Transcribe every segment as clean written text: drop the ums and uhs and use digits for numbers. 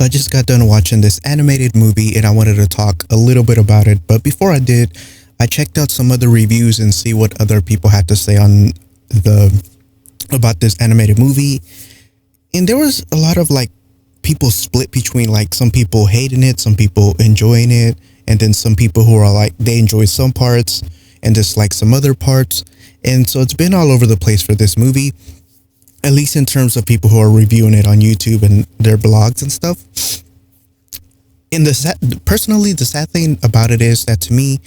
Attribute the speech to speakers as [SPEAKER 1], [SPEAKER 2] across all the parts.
[SPEAKER 1] So I just got done watching this animated movie and I wanted to talk a little bit about it. But before I did, I checked out some other reviews and see what other people had to say on the about this animated movie. And there was a lot of like people split between like some people hating it, some people enjoying it, and then some people who are like they enjoy some parts and dislike some other parts. And so it's been all over the place for this movie, at least in terms of people who are reviewing it on YouTube and their blogs and stuff. And personally, the sad thing about it is that to me,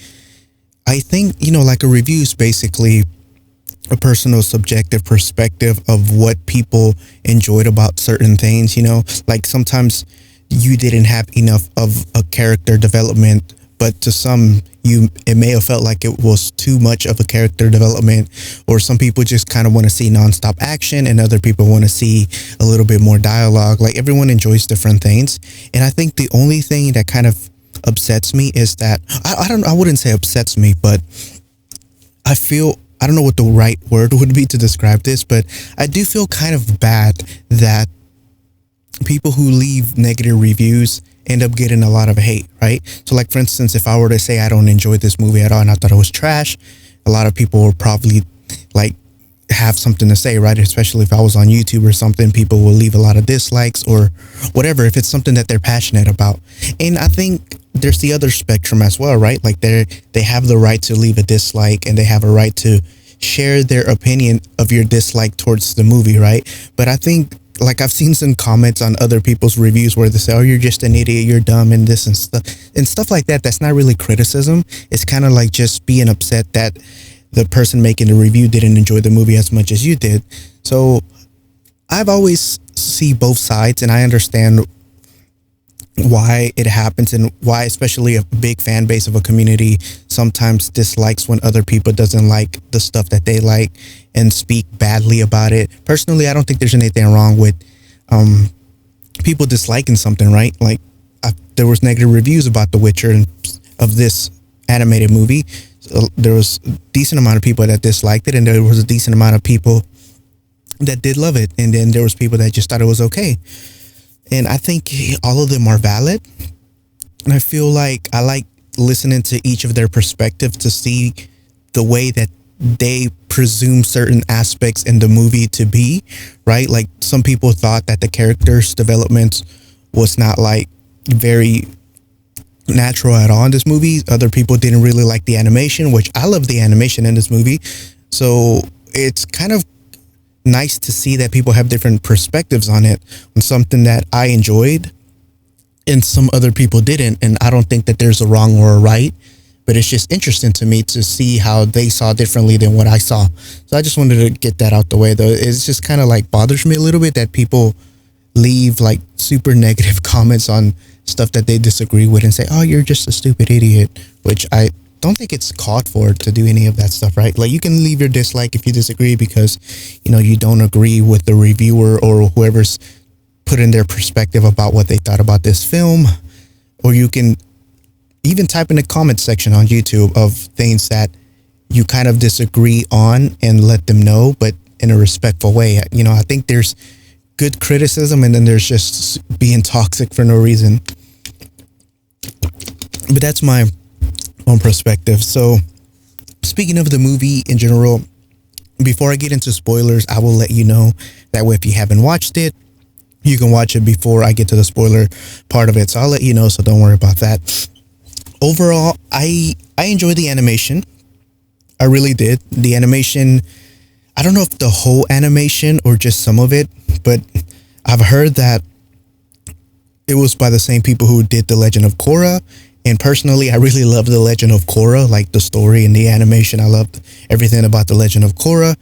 [SPEAKER 1] I think, like a review is basically a personal subjective perspective of what people enjoyed about certain things, like sometimes you didn't have enough of a character development, but to some it may have felt like it was too much of a character development, or some people just kind of want to see nonstop action and other people want to see a little bit more dialogue. Like everyone enjoys different things. And I think the only thing that kind of upsets me is that I wouldn't say upsets me, but I don't know what the right word would be to describe this, but I do feel kind of bad that people who leave negative reviews end up getting a lot of hate, right? So like, for instance, if I were to say I don't enjoy this movie at all and I thought it was trash, a lot of people would probably like have something to say, right? Especially if I was on YouTube or something, people will leave a lot of dislikes or whatever, if it's something that they're passionate about. And I think there's the other spectrum as well, right? Like they have the right to leave a dislike and they have a right to share their opinion of your dislike towards the movie, right? But I think, like, I've seen some comments on other people's reviews where they say, oh, you're just an idiot, you're dumb, and this and stuff like that. That's not really criticism. It's kind of like just being upset that the person making the review didn't enjoy the movie as much as you did. So I've always see both sides, and I understand why it happens and why especially a big fan base of a community sometimes dislikes when other people doesn't like the stuff that they like and speak badly about it. Personally, I don't think there's anything wrong with people disliking something, right? Like there was negative reviews about The Witcher and of this animated movie. So there was a decent amount of people that disliked it, and there was a decent amount of people that did love it, and then there was people that just thought it was okay. And I think all of them are valid. And I feel like I like listening to each of their perspectives to see the way that they presume certain aspects in the movie to be, right? Like some people thought that the characters' development was not like very natural at all in this movie. Other people didn't really like the animation, which I love the animation in this movie. So it's kind of nice to see that people have different perspectives on it, on something that I enjoyed and some other people didn't. And I don't think that there's a wrong or a right, but it's just interesting to me to see how they saw differently than what I saw. So I just wanted to get that out the way, though. It's just kind of like bothers me a little bit that people leave like super negative comments on stuff that they disagree with and say, oh, you're just a stupid idiot, which I don't think it's called for to do any of that stuff, right? Like you can leave your dislike if you disagree because, you don't agree with the reviewer or whoever's put in their perspective about what they thought about this film. Or you can even type in the comment section on YouTube of things that you kind of disagree on and let them know, but in a respectful way. I think there's good criticism and then there's just being toxic for no reason. But that's my own perspective. So speaking of the movie in general, before I get into spoilers, I will let you know. That way, if you haven't watched it, you can watch it before I get to the spoiler part of it. So I'll let you know, so don't worry about that. Overall, I enjoyed the animation. I really did. The animation, I don't know if the whole animation or just some of it, but I've heard that it was by the same people who did The Legend of Korra. And personally, I really love The Legend of Korra, like the story and the animation. I loved everything about The Legend of Korra.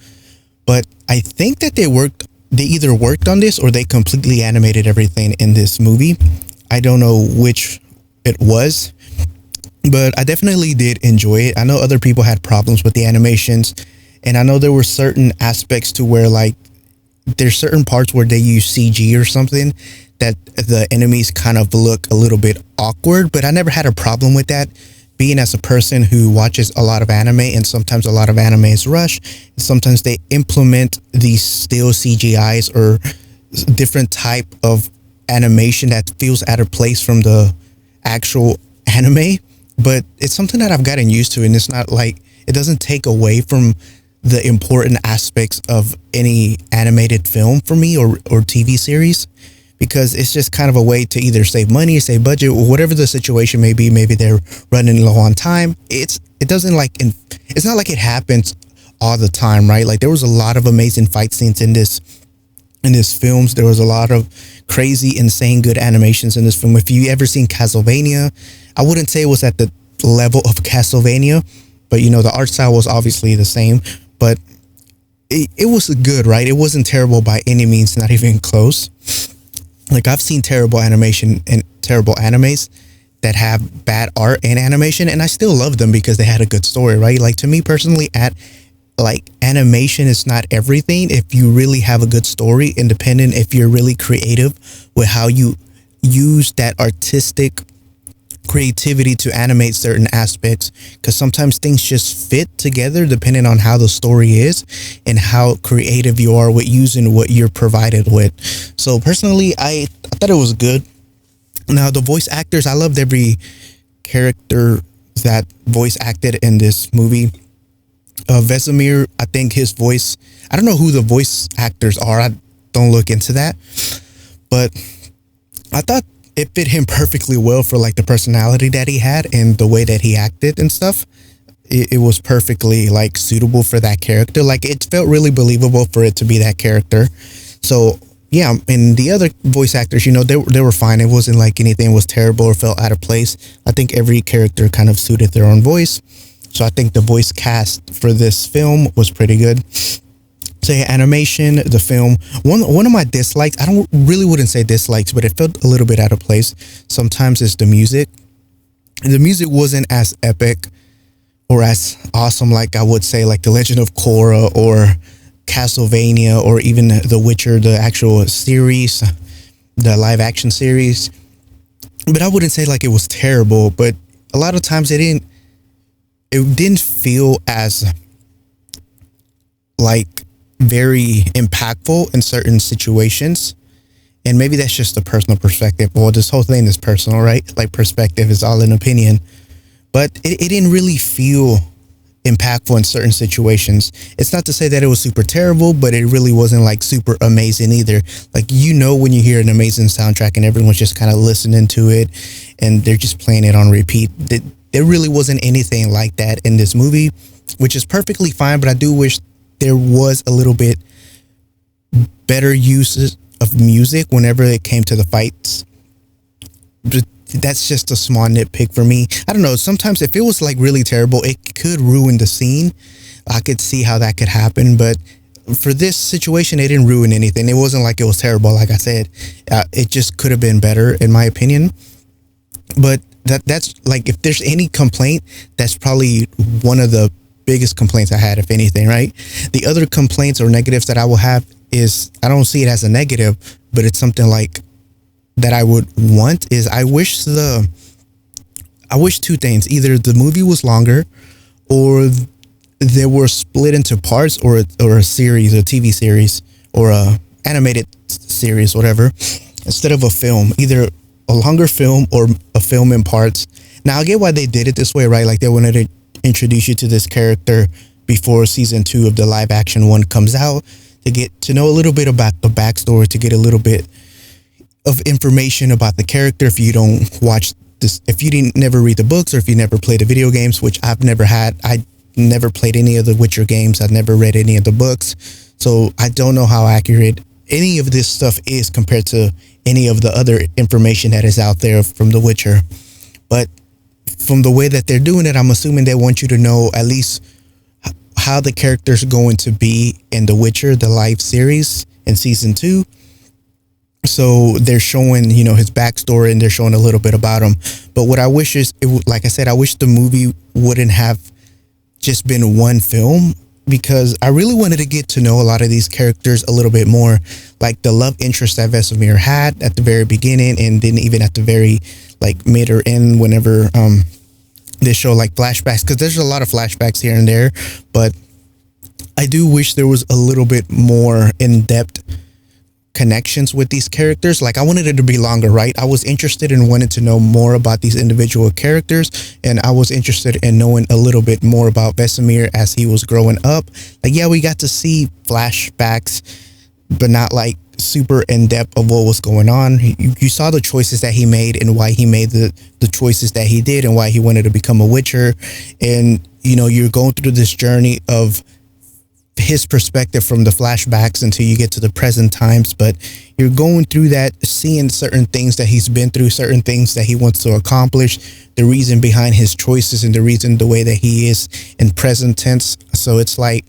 [SPEAKER 1] But I think that they either worked on this or they completely animated everything in this movie. I don't know which it was, but I definitely did enjoy it. I know other people had problems with the animations, and I know there were certain aspects to where like there's certain parts where they use CG or something that the enemies kind of look a little bit awkward, but I never had a problem with that, being as a person who watches a lot of anime, and sometimes a lot of anime is rush. Sometimes they implement these still CGIs or different type of animation that feels out of place from the actual anime, but it's something that I've gotten used to, and it's not like it doesn't take away from the important aspects of any animated film for me, or TV series, because it's just kind of a way to either save money, save budget, or whatever the situation may be. Maybe they're running low on time. It doesn't like it's not like it happens all the time, right? Like there was a lot of amazing fight scenes in this films. There was a lot of crazy, insane good animations in this film. If you ever seen Castlevania, I wouldn't say it was at the level of Castlevania, but you know, the art style was obviously the same, but it was good, right? It wasn't terrible by any means, not even close. Like I've seen terrible animation and terrible animes that have bad art and animation, and I still love them because they had a good story, right? Like to me personally, like animation is not everything. If you really have a good story, independent, if you're really creative with how you use that artistic creativity to animate certain aspects, because sometimes things just fit together depending on how the story is and how creative you are with using what you're provided with. So personally, I thought it was good. Now the voice actors, I loved every character that voice acted in this movie. Vesemir, I think his voice, I don't know who the voice actors are, I don't look into that, but I thought it fit him perfectly well for like the personality that he had and the way that he acted and stuff. It was perfectly like suitable for that character. Like it felt really believable for it to be that character. So yeah, and the other voice actors, you know, they were fine. It wasn't like anything was terrible or felt out of place. I think every character kind of suited their own voice. So I think the voice cast for this film was pretty good. So yeah, animation, the film. One of my dislikes, I don't really wouldn't say dislikes, but it felt a little bit out of place. Sometimes it's the music. The music wasn't as epic or as awesome, like I would say, like The Legend of Korra or Castlevania or even The Witcher, the actual series, the live action series. But I wouldn't say like it was terrible, but a lot of times it didn't feel as like very impactful in certain situations. And maybe that's just a personal perspective. Well, this whole thing is personal, right? Like perspective is all an opinion. But it didn't really feel impactful in certain situations. It's not to say that it was super terrible, but it really wasn't like super amazing either. Like, you know, when you hear an amazing soundtrack and everyone's just kind of listening to it and they're just playing it on repeat. There really wasn't anything like that in this movie, which is perfectly fine. But I do wish there was a little bit better uses of music whenever it came to the fights. But that's just a small nitpick for me. I don't know. Sometimes if it was like really terrible, it could ruin the scene. I could see how that could happen. But for this situation, it didn't ruin anything. It wasn't like it was terrible. Like I said, it just could have been better in my opinion. But that's like, if there's any complaint, that's probably one of the biggest complaints I had, if anything, right? The other complaints or negatives that I will have is, I don't see it as a negative, but it's something like that I would want is I wish two things. Either the movie was longer or they were split into parts, or a series, a TV series or a animated series, whatever, instead of a film, either a longer film or a film in parts. Now I get why they did it this way, right? Like they wanted to introduce you to this character before season 2 of the live action one comes out, to get to know a little bit about the backstory, to get a little bit of information about the character. If you don't watch this, if you didn't never read the books, or if you never played the video games, which I've never had. I never played any of the Witcher games. I've never read any of the books. So I don't know how accurate any of this stuff is compared to any of the other information that is out there from The Witcher. But from the way that they're doing it, I'm assuming they want you to know at least how the character's going to be in The Witcher, the live series in season 2. So they're showing, you know, his backstory, and they're showing a little bit about him. But what I wish is, like I said, I wish the movie wouldn't have just been one film, because I really wanted to get to know a lot of these characters a little bit more, like the love interest that Vesemir had at the very beginning, and then even at the very like mid or end, whenever they show like flashbacks, because there's a lot of flashbacks here and there. But I do wish there was a little bit more in depth connections with these characters. Like I wanted it to be longer, right? I was interested in wanting to know more about these individual characters, and I was interested in knowing a little bit more about Vesemir as he was growing up. Like, yeah, we got to see flashbacks, but not like super in depth of what was going on. You saw the choices that he made and why he made the choices that he did and why he wanted to become a Witcher. And you know, you're going through this journey of his perspective from the flashbacks until you get to the present times, but you're going through that, seeing certain things that he's been through, certain things that he wants to accomplish, the reason behind his choices and the reason the way that he is in present tense. So it's like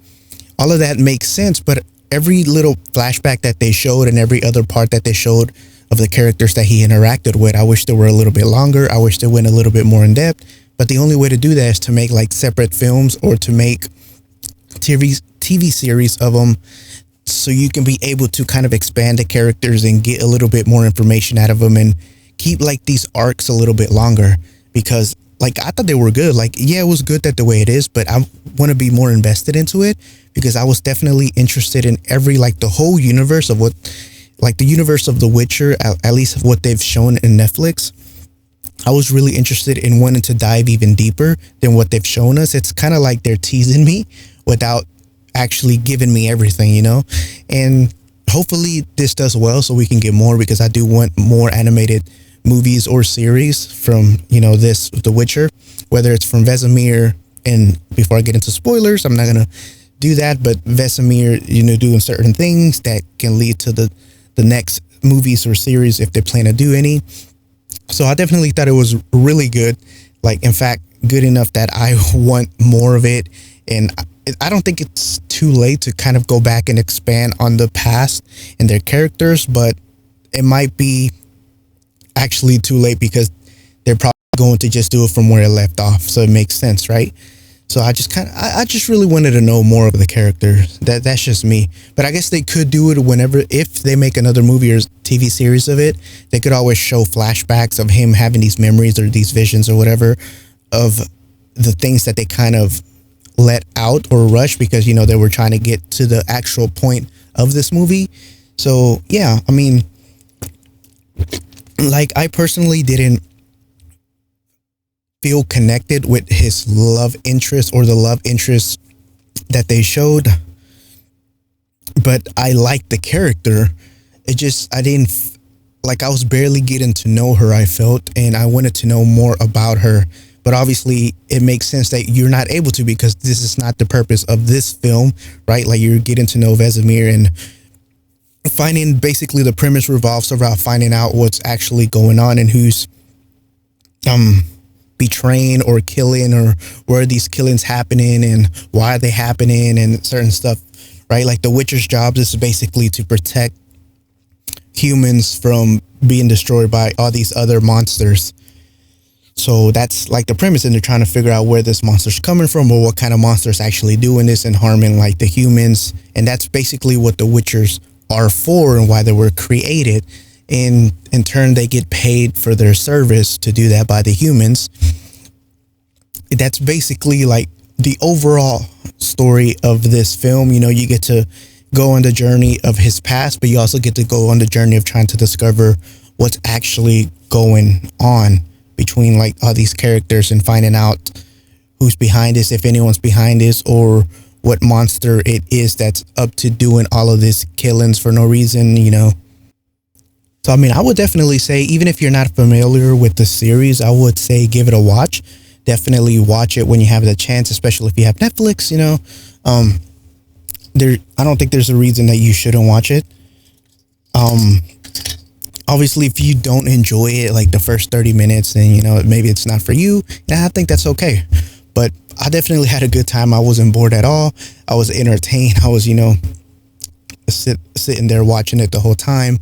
[SPEAKER 1] all of that makes sense, but every little flashback that they showed and every other part that they showed of the characters that he interacted with, I wish they were a little bit longer. I wish they went a little bit more in depth. But the only way to do that is to make like separate films or to make TV series of them, so you can be able to kind of expand the characters and get a little bit more information out of them and keep like these arcs a little bit longer. Because like I thought they were good. Like, yeah, it was good that the way it is, but I want to be more invested into it because I was definitely interested in every, like the whole universe of what, like the universe of The Witcher, at least what they've shown in Netflix. I was really interested in wanting to dive even deeper than what they've shown us. It's kind of like they're teasing me without actually giving me everything, you know? And hopefully this does well so we can get more, because I do want more animated movies or series from, you know, this, The Witcher, whether it's from Vesemir. And before I get into spoilers, I'm not going to do that, but Vesemir, you know, doing certain things that can lead to the next movies or series if they plan to do any. So I definitely thought it was really good. Like, in fact, good enough that I want more of it. And I don't think it's too late to kind of go back and expand on the past and their characters, but it might be actually too late because they're probably going to just do it from where it left off. So it makes sense, right? So I just really wanted to know more of the characters. That's just me. But I guess they could do it whenever, if they make another movie or TV series of it, they could always show flashbacks of him having these memories or these visions or whatever of the things that they kind of let out or rush because, you know, they were trying to get to the actual point of this movie. So yeah, I mean, like I personally didn't feel connected with his love interest or the love interest that they showed, but I liked the character. It just, I didn't, like I was barely getting to know her, I felt, and I wanted to know more about her. But obviously it makes sense that you're not able to, because this is not the purpose of this film, right? Like you're getting to know Vesemir and finding, basically the premise revolves around finding out what's actually going on and who's betraying or killing, or where are these killings happening and why are they happening and certain stuff, right? Like the Witcher's job is basically to protect humans from being destroyed by all these other monsters. So that's like the premise, and they're trying to figure out where this monster's coming from or what kind of monster's actually doing this and harming like the humans. And that's basically what the Witchers are for and why they were created. And in turn, they get paid for their service to do that by the humans. That's basically like the overall story of this film. You know, you get to go on the journey of his past, but you also get to go on the journey of trying to discover what's actually going on between like all these characters and finding out who's behind this, if anyone's behind this, or what monster it is that's up to doing all of this killings for no reason, you know. So, I mean, I would definitely say, even if you're not familiar with the series, I would say give it a watch. Definitely watch it when you have the chance, especially if you have Netflix, you know. I don't think there's a reason that you shouldn't watch it. Obviously, if you don't enjoy it, like the first 30 minutes, then, you know, maybe it's not for you. And I think that's okay. But I definitely had a good time. I wasn't bored at all. I was entertained. I was, you know, sitting there watching it the whole time,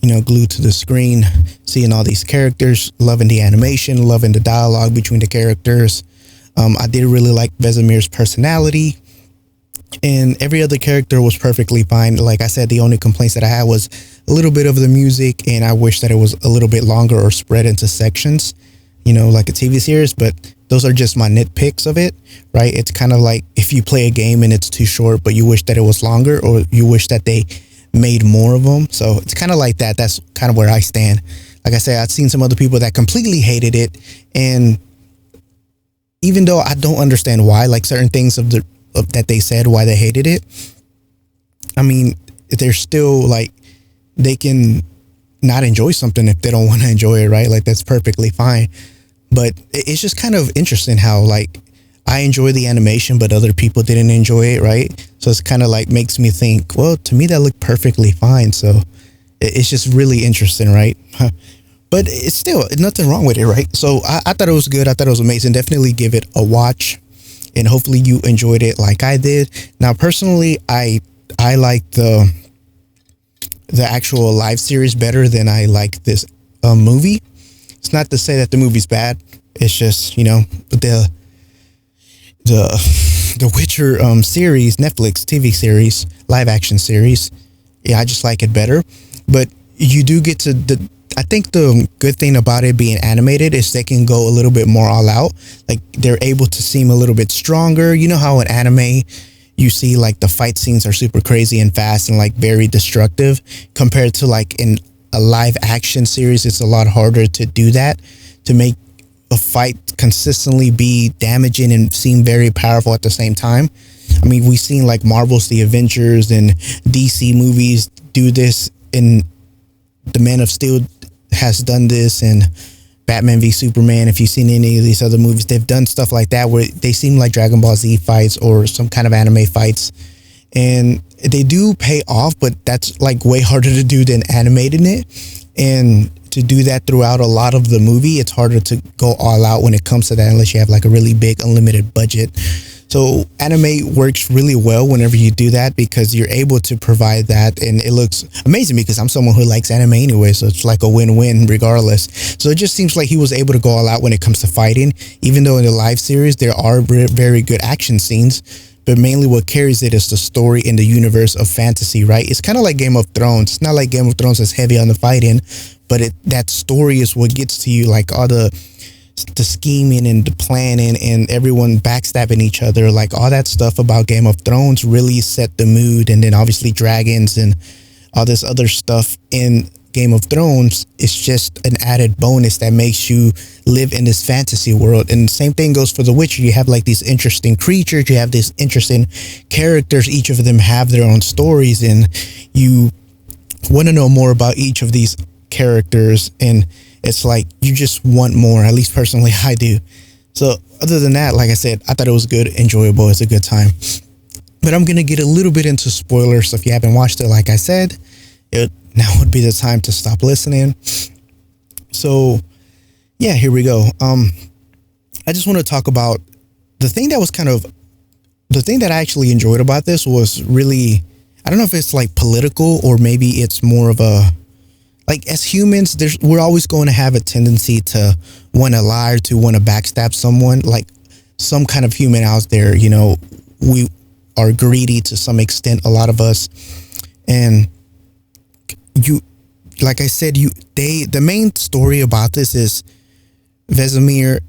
[SPEAKER 1] you know, glued to the screen, seeing all these characters, loving the animation, loving the dialogue between the characters. I did really like Vesemir's personality, and every other character was perfectly fine. Like I said, the only complaints that I had was a little bit of the music, and I wish that it was a little bit longer or spread into sections, you know, like a TV series. But those are just my nitpicks of it, right? It's kind of like if you play a game and it's too short, but you wish that it was longer, or you wish that they made more of them. So it's kind of like that. That's kind of where I stand. Like I said, I've seen some other people that completely hated it, and even though I don't understand why, like certain things that they said why they hated it, I mean, they're still like, they can not enjoy something if they don't want to enjoy it, right? Like that's perfectly fine. But it's just kind of interesting how like I enjoy the animation, but other people didn't enjoy it, right? So it's kind of like makes me think, well, to me that looked perfectly fine. So it's just really interesting, right? But it's still nothing wrong with it, right? So I thought it was good. I thought it was amazing. Definitely give it a watch, and hopefully you enjoyed it like I did. Now, personally, I like the actual live series better than I like this movie. It's not to say that the movie's bad. It's just, you know, the Witcher series, Netflix TV series, live action series. Yeah, I just like it better. But you do get to I think the good thing about it being animated is they can go a little bit more all out. Like they're able to seem a little bit stronger. You know how in anime you see like the fight scenes are super crazy and fast and like very destructive, compared to like in a live action series, it's a lot harder to do that, to make a fight consistently be damaging and seem very powerful at the same time. I mean, we've seen like Marvel's The Avengers and DC movies do this, and the Man of Steel has done this, and Batman v Superman. If you've seen any of these other movies, they've done stuff like that where they seem like Dragon Ball Z fights or some kind of anime fights, and they do pay off, but that's like way harder to do than animating it. And to do that throughout a lot of the movie, it's harder to go all out when it comes to that, unless you have like a really big unlimited budget. So anime works really well whenever you do that, because you're able to provide that, and it looks amazing because I'm someone who likes anime anyway, so it's like a win-win regardless. So it just seems like he was able to go all out when it comes to fighting, even though in the live series there are very good action scenes, but mainly what carries it is the story in the universe of fantasy, right? It's kind of like Game of Thrones. It's not like Game of Thrones is heavy on the fighting, but that story is what gets to you, like all the scheming and the planning and everyone backstabbing each other, like all that stuff about Game of Thrones really set the mood. And then obviously dragons and all this other stuff in Game of Thrones is just an added bonus that makes you live in this fantasy world. And the same thing goes for The Witcher. You have like these interesting creatures, you have these interesting characters, each of them have their own stories, and you want to know more about each of these characters, and it's like you just want more. At least personally I do. So other than that, like I said, I thought it was good, enjoyable, it's a good time. But I'm gonna get a little bit into spoilers, so if you haven't watched it, like I said, now would be the time to stop listening. So yeah, here we go. I just want to talk about the thing that I actually enjoyed about this was really, I don't know if it's like political, or maybe it's more of a, like as humans, we're always going to have a tendency to want to lie or to want to backstab someone. Like some kind of human out there, you know, we are greedy to some extent, a lot of us. And like I said, the main story about this is Vesemir,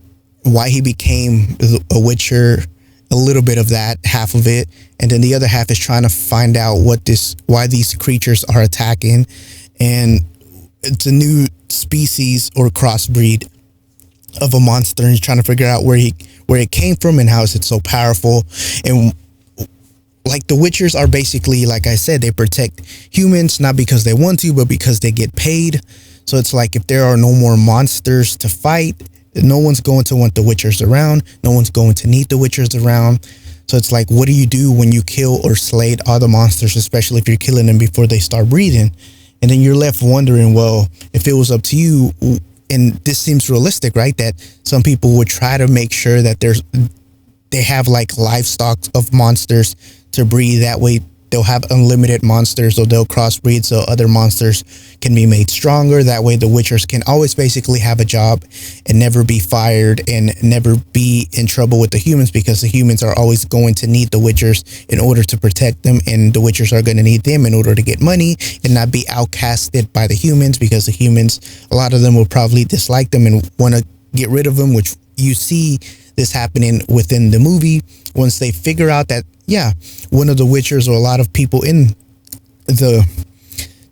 [SPEAKER 1] why he became a Witcher, a little bit of that, half of it. And then the other half is trying to find out why these creatures are attacking. And it's a new species or crossbreed of a monster, and he's trying to figure out where it came from and how is it so powerful. And like the Witchers are basically, like I said, they protect humans not because they want to, but because they get paid. So it's like if there are no more monsters to fight, no one's going to want the Witchers around, no one's going to need the Witchers around. So it's like, what do you do when you kill or slay all the monsters, especially if you're killing them before they start breathing? And then you're left wondering, well, if it was up to you, and this seems realistic, right? That some people would try to make sure that they have like livestock of monsters to breed. That way they'll have unlimited monsters, or they'll crossbreed so other monsters can be made stronger. That way the Witchers can always basically have a job and never be fired and never be in trouble with the humans, because the humans are always going to need the Witchers in order to protect them, and the Witchers are going to need them in order to get money and not be outcasted by the humans, because the humans, a lot of them will probably dislike them and want to get rid of them, which you see this happening within the movie once they figure out that, yeah, one of the Witchers, or a lot of people in the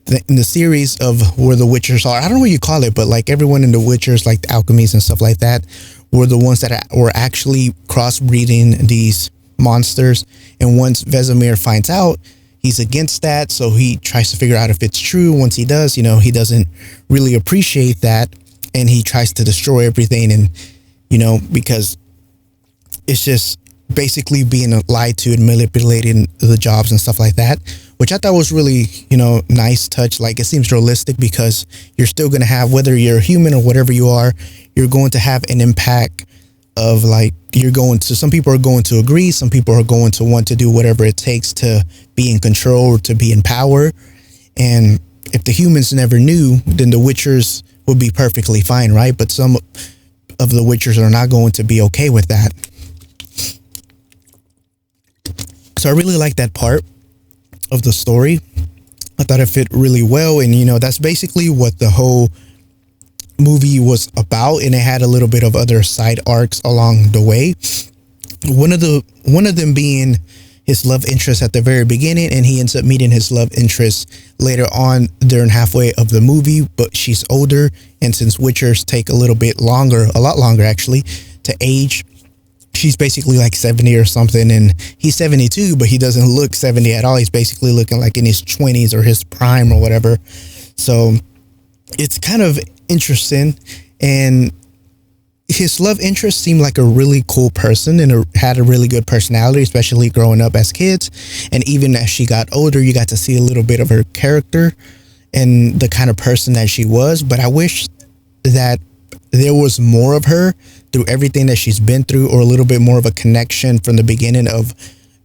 [SPEAKER 1] in the series of where the Witchers are. I don't know what you call it, but like everyone in the Witchers, like the alchemies and stuff like that, were the ones that were actually crossbreeding these monsters. And once Vesemir finds out, he's against that. So he tries to figure out if it's true. Once he does, he doesn't really appreciate that. And he tries to destroy everything. And, because it's just basically being lied to and manipulating the jobs and stuff like that, which I thought was really, nice touch. Like, it seems realistic because you're still going to have, whether you're a human or whatever you are, you're going to have an impact of like, some people are going to agree. Some people are going to want to do whatever it takes to be in control or to be in power. And if the humans never knew, then the Witchers would be perfectly fine, right? But some of the Witchers are not going to be okay with that. So I really like that part of the story. I thought it fit really well. And, that's basically what the whole movie was about. And it had a little bit of other side arcs along the way. One of them being his love interest at the very beginning, and he ends up meeting his love interest later on during halfway of the movie, but she's older. And since Witchers take a lot longer actually, to age, she's basically like 70 or something, and he's 72, but he doesn't look 70 at all. He's basically looking like in his 20s or his prime or whatever. So it's kind of interesting. And his love interest seemed like a really cool person and had a really good personality, especially growing up as kids. And even as she got older, you got to see a little bit of her character and the kind of person that she was. But I wish that there was more of her through everything that she's been through, or a little bit more of a connection from the beginning of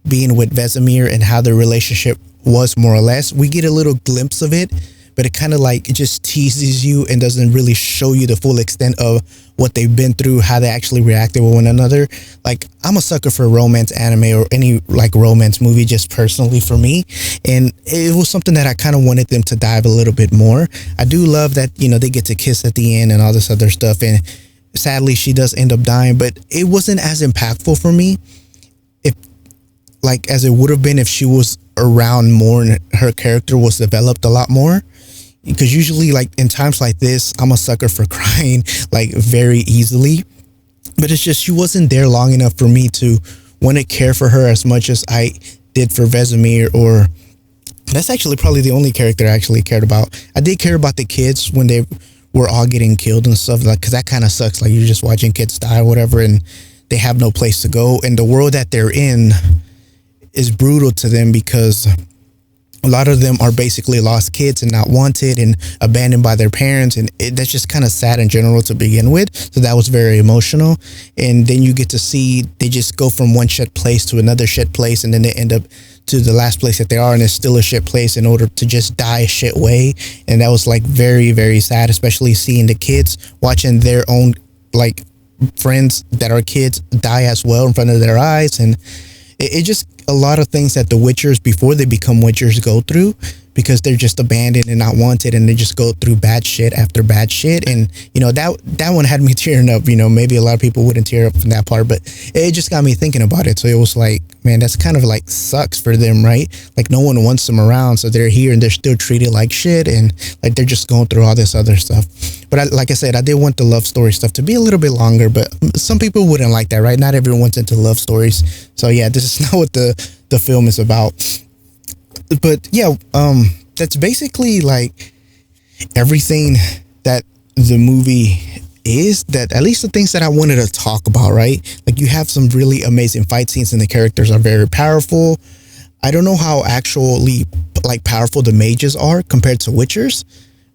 [SPEAKER 1] being with Vesemir and how their relationship was, more or less. We get a little glimpse of it, but it kind of like, it just teases you and doesn't really show you the full extent of what they've been through, how they actually reacted with one another. Like, I'm a sucker for romance anime or any like romance movie, just personally for me. And it was something that I kind of wanted them to dive a little bit more. I do love that, they get to kiss at the end and all this other stuff. And sadly, she does end up dying, but it wasn't as impactful for me as it would have been if she was around more and her character was developed a lot more. Because usually, like, in times like this, I'm a sucker for crying, like, very easily. But it's just, she wasn't there long enough for me to want to care for her as much as I did for Vesemir. Or that's actually probably the only character I actually cared about. I did care about the kids when they were all getting killed and stuff, like, because that kind of sucks. Like, you're just watching kids die or whatever, and they have no place to go. And the world that they're in is brutal to them, because a lot of them are basically lost kids and not wanted and abandoned by their parents. And that's just kind of sad in general to begin with. So that was very emotional. And then you get to see they just go from one shit place to another shit place. And then they end up to the last place that they are, and it's still a shit place, in order to just die a shit way. And that was like very, very sad, especially seeing the kids watching their own like friends that are kids die as well in front of their eyes. And it just, a lot of things that the Witchers, before they become Witchers, go through, because they're just abandoned and not wanted, and they just go through bad shit after bad shit. And that one had me tearing up. Maybe a lot of people wouldn't tear up from that part, but it just got me thinking about it. So it was like, man, that's kind of like sucks for them, right? Like, no one wants them around, so they're here and they're still treated like shit, and like they're just going through all this other stuff. But like I said, I did want the love story stuff to be a little bit longer, but some people wouldn't like that, right? Not everyone's into love stories. So yeah, this is not what the film is about. But yeah, that's basically like everything that the movie is, that at least the things that I wanted to talk about, right? Like, you have some really amazing fight scenes and the characters are very powerful. I don't know how actually like powerful the mages are compared to Witchers,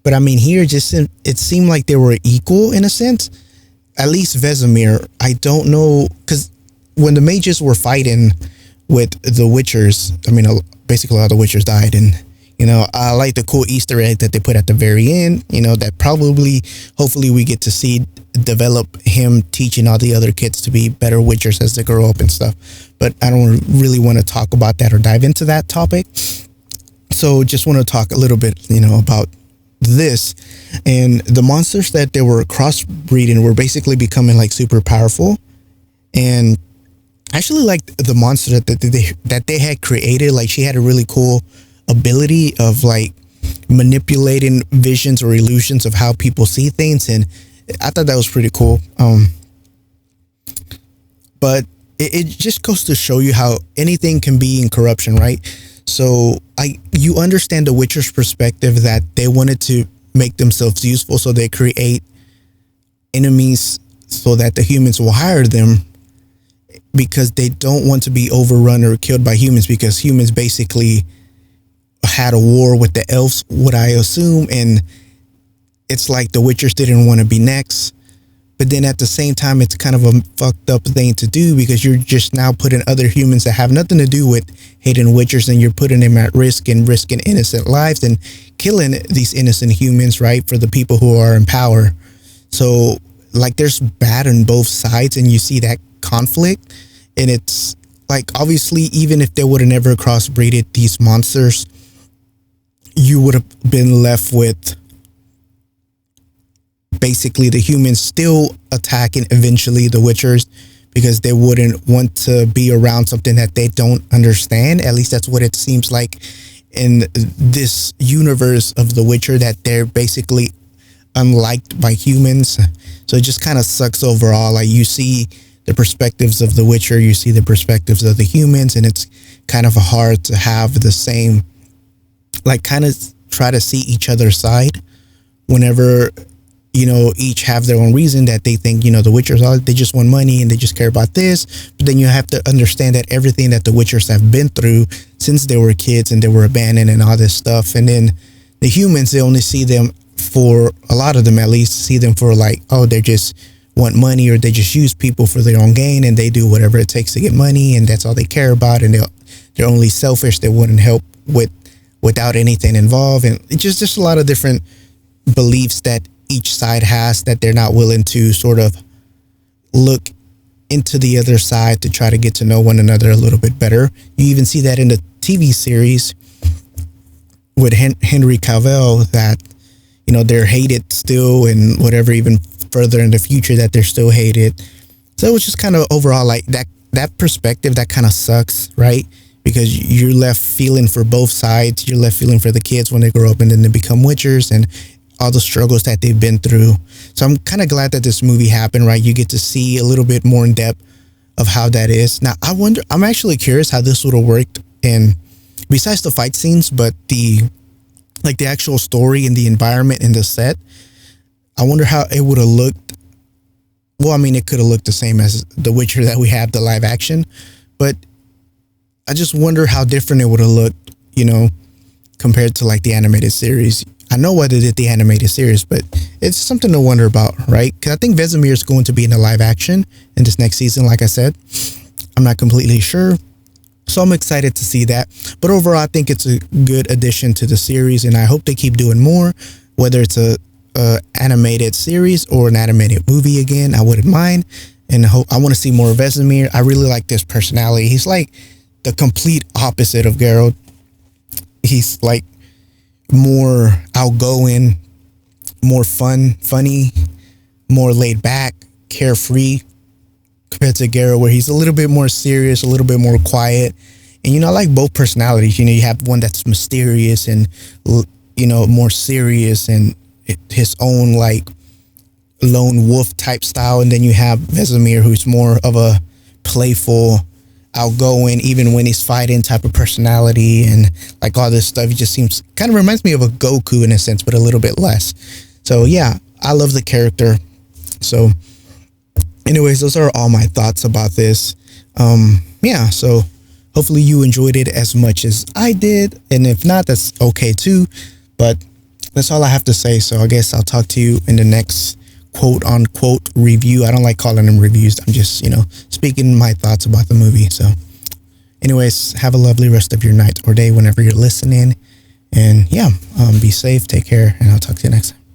[SPEAKER 1] but I mean, here it seemed like they were equal in a sense. At least Vesemir, I don't know, because when the mages were fighting with the Witchers, I mean, basically all the Witchers died. And I like the cool Easter egg that they put at the very end, that probably, hopefully we get to see develop him teaching all the other kids to be better Witchers as they grow up and stuff. But I don't really want to talk about that or dive into that topic. So just want to talk a little bit, about this. And the monsters that they were crossbreeding were basically becoming like super powerful. And I actually liked the monster that they had created. Like, she had a really cool ability of like manipulating visions or illusions of how people see things, and I thought that was pretty cool. But it just goes to show you how anything can be in corruption, right? So you understand the Witcher's perspective, that they wanted to make themselves useful, so they create enemies so that the humans will hire them, because they don't want to be overrun or killed by humans, because humans basically had a war with the elves, what I assume, and it's like the Witchers didn't want to be next. But then at the same time, it's kind of a fucked up thing to do, because you're just now putting other humans that have nothing to do with hating Witchers, and you're putting them at risk and risking innocent lives and killing these innocent humans, right, for the people who are in power. So like there's bad on both sides, and you see that conflict. And it's like, obviously, even if they would have never crossbreeded these monsters, you would have been left with basically the humans still attacking eventually the Witchers, because they wouldn't want to be around something that they don't understand. At least that's what it seems like in this universe of The Witcher, that they're basically unliked by humans. So it just kind of sucks overall. Like, you see the perspectives of The Witcher, you see the perspectives of the humans, and it's kind of hard to have the same, like, kind of try to see each other's side whenever, you know, each have their own reason that they think, you know, the Witchers are, they just want money and they just care about this. But then you have to understand that everything that the Witchers have been through since they were kids and they were abandoned and all this stuff. And then the humans, they only see them, for a lot of them at least, see them for like, oh, they just want money, or they just use people for their own gain, and they do whatever it takes to get money, and that's all they care about. And they're only selfish. They wouldn't help without anything involved. And it's just a lot of different beliefs that each side has, that they're not willing to sort of look into the other side to try to get to know one another a little bit better. You even see that in the TV series with Henry Cavill, that, you know, they're hated still, and whatever, even further in the future, that they're still hated. So it's just kind of overall like that perspective, that kind of sucks, right? Because you're left feeling for both sides. You're left feeling for the kids when they grow up and then they become Witchers, and all the struggles that they've been through. So I'm kind of glad that this movie happened, right? You get to see a little bit more in depth of how that is. Now, I'm actually curious how this would have worked in, besides the fight scenes, but the actual story and the environment and the set. I wonder how it would have looked. Well, I mean, it could have looked the same as The Witcher that we have, the live action, but I just wonder how different it would have looked, you know, compared to like the animated series. I know why they did the animated series, but it's something to wonder about, right? Because I think Vesemir is going to be in the live action in this next season, like I said. I'm not completely sure. So I'm excited to see that. But overall, I think it's a good addition to the series, and I hope they keep doing more, whether it's a animated series or an animated movie again. I wouldn't mind. And I want to see more of Vesemir. I really like this personality. He's like the complete opposite of Geralt. He's like more outgoing, more funny, more laid back, carefree, compared to Geralt, where he's a little bit more serious, a little bit more quiet. And, you know, I like both personalities. You know, you have one that's mysterious and, you know, more serious and his own like lone wolf type style. And then you have Vesemir, who's more of a playful, outgoing, even when he's fighting type of personality, and like all this stuff. He just seems, kind of reminds me of a Goku in a sense, but a little bit less. So yeah, I love the character. So anyways, those are all my thoughts about this. Yeah, so hopefully you enjoyed it as much as I did, and if not, that's okay too. But that's all I have to say. So I guess I'll talk to you in the next quote unquote review. I don't like calling them reviews. I'm just, you know, speaking my thoughts about the movie. So anyways, have a lovely rest of your night or day whenever you're listening. And yeah, be safe, take care, and I'll talk to you next time.